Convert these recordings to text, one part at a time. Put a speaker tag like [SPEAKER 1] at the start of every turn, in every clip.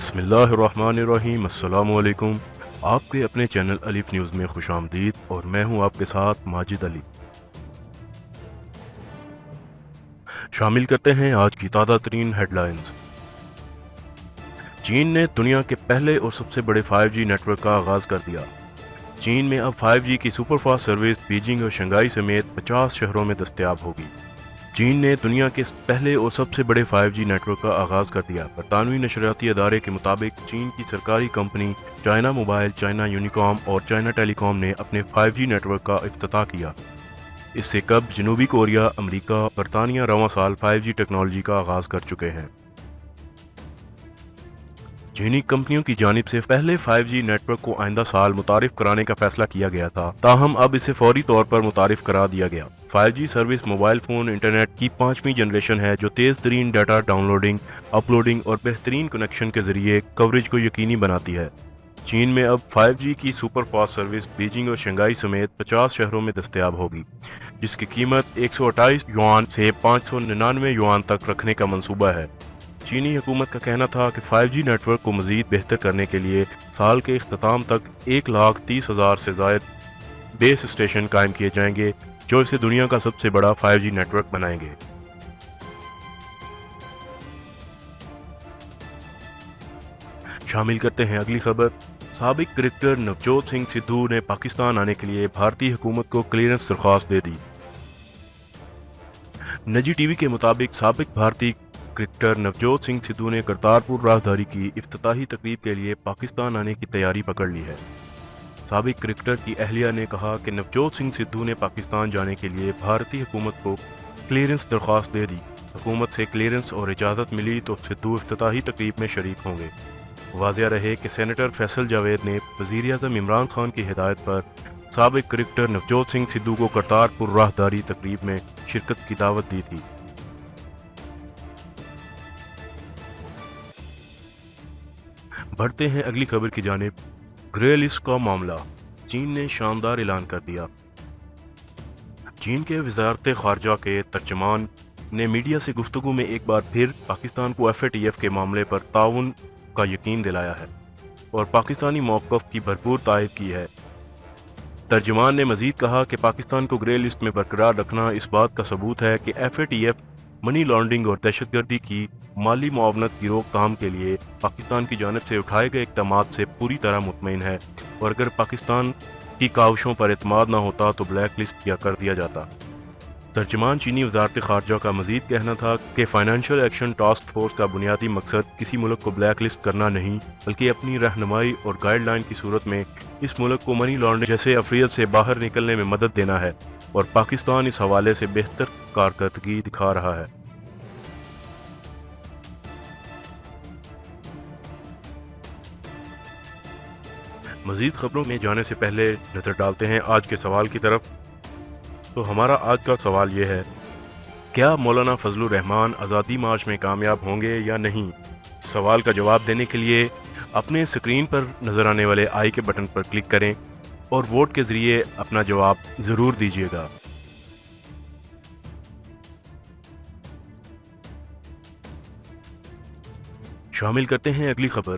[SPEAKER 1] बिस्मिल्लाहिर्रहमानिर्रहीम। अस्सलाम वालेकुम। आपके अपने चैनल अलीफ न्यूज़ में खुश आमदीद और मैं हूं आपके साथ माजिद अली। शामिल करते हैं आज की ताज़ा तरीन हेडलाइंस। चीन ने दुनिया के पहले और सबसे बड़े 5G नेटवर्क का आगाज़ कर दिया। चीन में अब 5G की सुपरफास्ट सर्विस बीजिंग और शंघाई समेत 50 शहरों में दस्तयाब होगी। चीन ने दुनिया के पहले और सबसे बड़े 5G नेटवर्क का आगाज़ कर दिया। बरतानवी नशरियाती अदारे के मुताबिक चीन की सरकारी company China mobile, China Unicom और चाइना टेलीकॉम ने अपने 5G नेटवर्क का इफ्तिताह किया। इससे कब जनूबी कोरिया, अमेरिका, बरतानिया रवां साल 5G टेक्नोलॉजी का आगाज़ कर चुके हैं। चीनी कंपनियों की जानिब से पहले 5G नेटवर्क को आइंदा साल मुतारिफ कराने का फैसला किया गया था, ताहम अब इसे फौरी तौर पर मुतारिफ करा दिया गया। 5G service mobile phone internet की 5वीं जनरेशन है जो तेज़ तरीन डाटा डाउनलोडिंग, अपलोडिंग और बेहतरीन कनेक्शन के जरिए कवरेज को यकीनी बनाती है। चीन में अब 5G की सुपर फास्ट सर्विस बीजिंग और शंघाई समेत 50 शहरों में दस्तयाब होगी, जिसकी कीमत 128 युआन से 599 युआन तक रखने का मंसूबा है। चीनी हुकूमत का कहना था कि 5G नेटवर्क को मज़ीद बेहतर करने के लिए साल के इख्तिताम तक 1,30,000 से ज़ायद बेस स्टेशन कायम किए जाएंगे, जो इसे दुनिया का सबसे बड़ा 5G नेटवर्क बनाएंगे। शामिल करते हैं अगली खबर। साबिक क्रिकेटर नवजोत सिंह सिद्धू ने पाकिस्तान आने के लिए भारतीय हुकूमत को क्लियरेंस दरख्वास्त दे दी। निजी टीवी के मुताबिक साबिक भारतीय क्रिकेटर नवजोत सिंह सिद्धू ने करतारपुर राहदारी की इफ्तिताही तकरीब के लिए पाकिस्तान आने की तैयारी पकड़ ली है। साबिक क्रिकेटर की अहलिया ने कहा कि नवजोत सिंह सिद्धू ने पाकिस्तान जाने के लिए भारतीय हुकूमत को क्लियरेंस दरख्वास्त दे दी। हुकूमत से क्लियरेंस और इजाज़त मिली तो सिद्धू इफ्तिताही तकरीब में शरीक होंगे। वाज़िया रहे कि सेनेटर फैसल जावेद ने वज़ीर-ए-आज़म इमरान खान की हिदायत पर साबिक क्रिकेटर नवजोत सिंह सिद्धू को करतारपुर राहदारी तकरीब में शिरकत की दावत दी थी। बढ़ते हैं अगली खबर की जानिब। ग्रे लिस्ट का मामला, चीन ने शानदार ऐलान कर दिया। चीन के वज़ारत ख़ारजा के तर्जमान ने मीडिया से गुफ्तगू में एक बार फिर पाकिस्तान को FATF के मामले पर ताउन का यकीन दिलाया है और पाकिस्तानी मौक़िफ़ की भरपूर तारीफ़ की है। तर्जमान ने मज़ीद कहा कि पाकिस्तान को ग्रे लिस्ट में बरकरार रखना इस बात का सबूत है कि FATF मनी लॉन्ड्रिंग और दहशतगर्दी की माली मुआवनत की रोकथाम के लिए पाकिस्तान की जानिब से उठाए गए इक़दामात से पूरी तरह मुतमईन है और अगर पाकिस्तान की काविशों पर एतमाद न होता तो ब्लैक लिस्ट किया कर दिया जाता। तर्जमान चीनी वज़ारत ख़ारजा का मज़ीद कहना था कि फ़ाइनेंशियल एक्शन टास्क फोर्स का बुनियादी मकसद किसी मुल्क को ब्लैक लिस्ट करना नहीं, बल्कि अपनी रहनुमाई और गाइडलाइन की सूरत में इस मुल्क को मनी लॉन्ड्रिंग जैसे अफरियत से बाहर निकलने में मदद देना है और पाकिस्तान इस हवाले से बेहतर कारकर्दगी दिखा रहा है। मज़ीद खबरों में जाने से पहले नज़र डालते हैं आज के सवाल की तरफ। तो हमारा आज का सवाल ये है, क्या मौलाना फजलुर रहमान आज़ादी मार्च में कामयाब होंगे या नहीं? सवाल का जवाब देने के लिए अपने स्क्रीन पर नज़र आने वाले आई के बटन पर क्लिक करें और वोट के ज़रिए अपना जवाब ज़रूर दीजिएगा। शामिल करते हैं अगली खबर।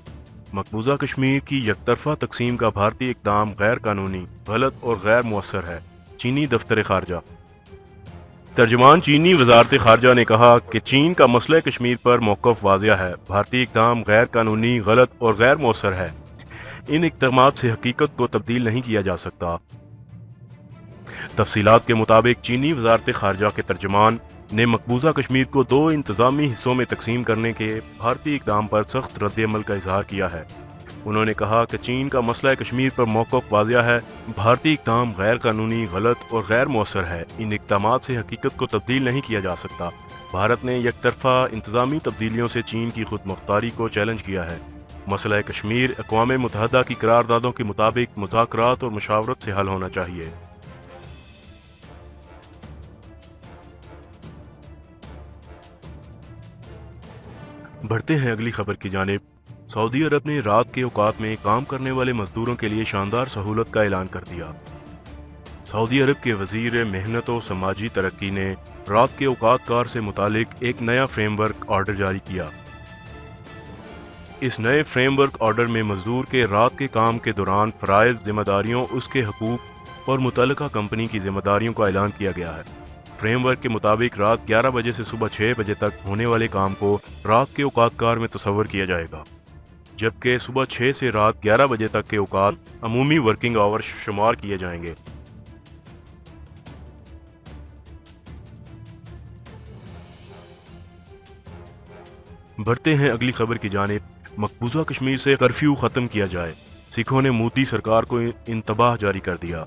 [SPEAKER 1] मकबूजा कश्मीर की यकतरफा तकसीम का भारतीय इक़दाम गैर कानूनी, गलत और गैर मुअस्सर है, चीनी दफ्तर ख़ारजा। तर्जमान चीनी वज़ारत ख़ारजा ने कहा कि चीन का मसला कश्मीर पर मौक़िफ़ वाज़िया है, भारतीय इक़दाम गैर कानूनी, गलत और गैर मुअस्सर है। इन इक़दामात से हकीकत को तब्दील नहीं किया जा सकता। तफसीलात के मुताबिक चीनी वज़ारत ख़ारजा के तर्जमान ने मकबूजा कश्मीर को 2 इंतज़ामी हिस्सों में तकसीम करने के भारतीय इक़दाम पर सख्त रद्द-ए-अमल का इज़हार किया है। उन्होंने कहा कि चीन का मसला कश्मीर पर मौक़िफ़ वाज़िया है, भारतीय इक़दाम गैर कानूनी, गलत और गैर मुअस्सर है। इन इक़दामात से हकीकत को तब्दील नहीं किया जा सकता। भारत ने यकतरफा इंतज़ामी तब्दीलियों से चीन की खुद मुख्तारी को चैलेंज किया है। मसला कश्मीर अक़वाम मुत्तहिदा की करारदादों के मुताबिक मुज़ाकरात और मुशावरत से हल होना चाहिए। बढ़ते हैं अगली खबर की जानिब। सऊदी अरब ने रात के औकात में काम करने वाले मजदूरों के लिए शानदार सहूलत का ऐलान कर दिया। सऊदी अरब के वज़ीर मेहनत और समाजी तरक्की ने रात के औकात कार से मुतालिक एक नया फ्रेमवर्क ऑर्डर जारी किया। اس نئے فریم ورک آرڈر میں مزدور کے رات کے کام کے دوران فرائض، ذمہ داریوں، اس کے حقوق اور متعلقہ کمپنی کی ذمہ داریوں کا اعلان کیا گیا ہے۔ فریم ورک کے مطابق رات 11 بجے سے صبح 6 بجے تک ہونے والے کام کو رات کے اوقات کار میں تصور کیا جائے گا، جبکہ صبح 6 سے رات 11 بجے تک کے اوقات عمومی ورکنگ آور شمار کیے جائیں گے۔ بڑھتے ہیں اگلی خبر کی جانب۔ مقبوضہ کشمیر سے کرفیو ختم کیا جائے، سکھوں نے مودی سرکار کو انتباہ جاری کر دیا۔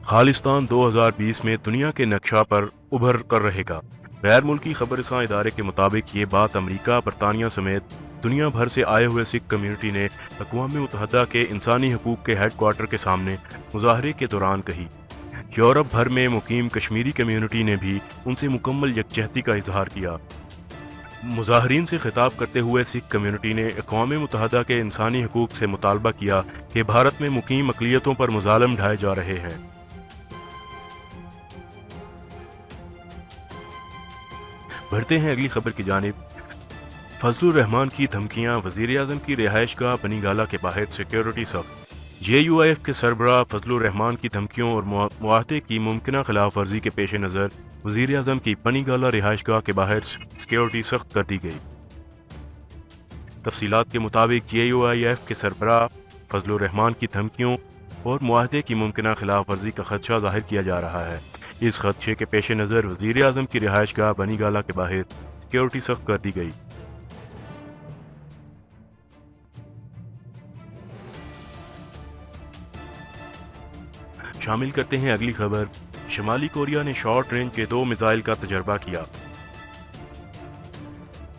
[SPEAKER 1] خالستان 2020 میں دنیا کے نقشہ پر ابھر کر رہے گا۔ غیر ملکی خبر رساں ادارے کے مطابق یہ بات امریکہ، برطانیہ سمیت دنیا بھر سے آئے ہوئے سکھ کمیونٹی نے اقوام متحدہ کے انسانی حقوق کے ہیڈ کوارٹر کے سامنے مظاہرے کے دوران کہی۔ یورپ بھر میں مقیم کشمیری کمیونٹی نے بھی ان سے مکمل یکجہتی کا اظہار کیا۔ مظاہرین سے خطاب کرتے ہوئے سکھ کمیونٹی نے اقوام متحدہ کے انسانی حقوق سے مطالبہ کیا کہ بھارت میں مقیم اقلیتوں پر مظالم ڈھائے جا رہے ہیں۔ بڑھتے ہیں اگلی خبر کی جانب۔ فضل الرحمان کی دھمکیاں، وزیر اعظم کی رہائش گاہ بنی گالہ کے باہر سیکیورٹی سخت۔ JUIF کے سربراہ فضل الرحمان کی دھمکیوں اور معاہدے کی ممکنہ خلاف ورزی کے پیش نظر وزیر اعظم کی بنی گالہ رہائش گاہ کے باہر سیکیورٹی سخت کر دی گئی۔ تفصیلات کے مطابق JUIF کے سربراہ فضل الرحمان کی دھمکیوں اور معاہدے کی ممکنہ خلاف ورزی کا خدشہ ظاہر کیا جا رہا ہے۔ اس خدشے کے پیش نظر وزیر اعظم کی رہائش گاہ بنی گالہ کے باہر سیکیورٹی سخت کر دی گئی۔ شامل کرتے ہیں اگلی خبر۔ شمالی کوریا نے شارٹ رینج کے 2 میزائل کا تجربہ کیا۔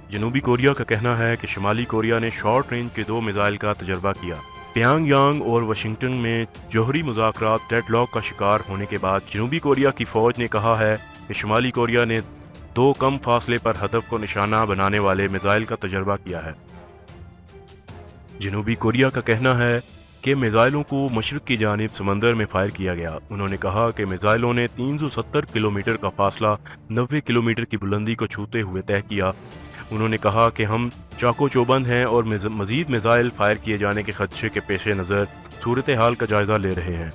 [SPEAKER 1] جنوبی کوریا کا کہنا ہے کہ شمالی کوریا نے شارٹ رینج کے 2 میزائل کا تجربہ کیا۔ پیانگ یانگ اور واشنگٹن میں جوہری مذاکرات ڈیڈ لاک کا شکار ہونے کے بعد جنوبی کوریا کی فوج نے کہا ہے کہ شمالی کوریا نے 2 کم فاصلے پر ہدف کو نشانہ بنانے والے میزائل کا تجربہ کیا ہے۔ جنوبی کوریا کا کہنا ہے کہ میزائلوں کو مشرق کی جانب سمندر میں فائر کیا گیا۔ انہوں نے کہا کہ میزائلوں نے 370 کلومیٹر کا فاصلہ 90 کلومیٹر کی بلندی کو چھوتے ہوئے طے کیا۔ انہوں نے کہا کہ ہم چاقو چوبند ہیں اور مزید میزائل فائر کیے جانے کے خدشے کے پیش نظر صورتحال کا جائزہ لے رہے ہیں۔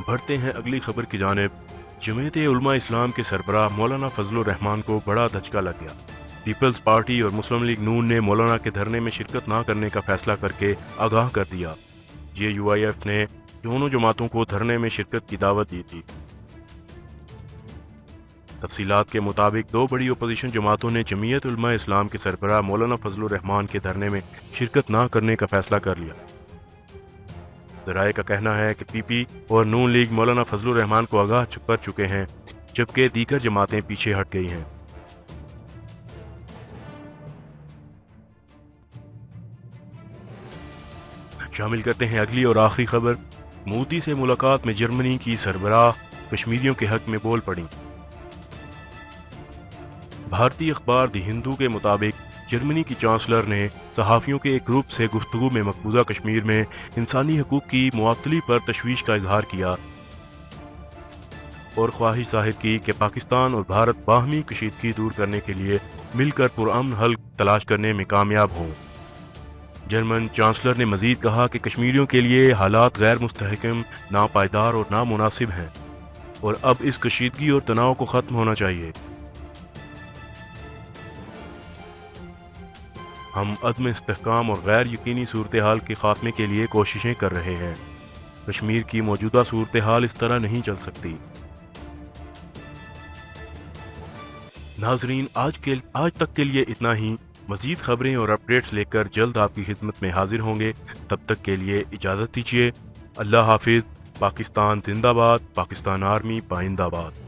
[SPEAKER 1] بڑھتے ہیں اگلی خبر کی جانب۔ جمعیت علماء اسلام کے سربراہ مولانا فضل الرحمان کو بڑا دھچکا لگ گیا۔ پیپلز پارٹی اور مسلم لیگ نون نے مولانا کے دھرنے میں شرکت نہ کرنے کا فیصلہ کر کے آگاہ کر دیا۔ JUIF نے دونوں جماعتوں کو دھرنے میں شرکت کی دعوت دی تھی۔ تفصیلات کے مطابق 2 بڑی اپوزیشن جماعتوں نے جمعیت علماء اسلام کے سربراہ مولانا فضل الرحمان کے دھرنے میں شرکت نہ کرنے کا فیصلہ کر لیا۔ ذرائع کا کہنا ہے کہ PP اور نون لیگ مولانا فضل الرحمان کو آگاہ کر چکے ہیں، جبکہ دیگر جماعتیں پیچھے ہٹ گئی ہیں۔ شامل کرتے ہیں اگلی اور آخری خبر۔ مودی سے ملاقات میں جرمنی کی سربراہ کشمیریوں کے حق میں بول پڑیں۔ بھارتی اخبار دی ہندو کے مطابق جرمنی کی چانسلر نے صحافیوں کے ایک گروپ سے گفتگو میں مقبوضہ کشمیر میں انسانی حقوق کی معطلی پر تشویش کا اظہار کیا اور خواہش ظاہر کی کہ پاکستان اور بھارت باہمی کشیدگی دور کرنے کے لیے مل کر پرامن حل تلاش کرنے میں کامیاب ہوں۔ جرمن چانسلر نے مزید کہا کہ کشمیریوں کے لیے حالات غیر مستحکم، ناپائیدار اور نامناسب ہیں اور اب اس کشیدگی اور تناؤ کو ختم ہونا چاہیے۔ ہم عدم استحکام اور غیر یقینی صورتحال کے خاتمے کے لیے کوششیں کر رہے ہیں۔ کشمیر کی موجودہ صورتحال اس طرح نہیں چل سکتی۔ ناظرین، آج تک کے لیے اتنا ہی۔ مزید خبریں اور اپڈیٹس لے کر جلد آپ کی خدمت میں حاضر ہوں گے۔ تب تک کے لیے اجازت دیجیے۔ اللہ حافظ۔ پاکستان زندہ باد، پاکستان آرمی پائندہ باد۔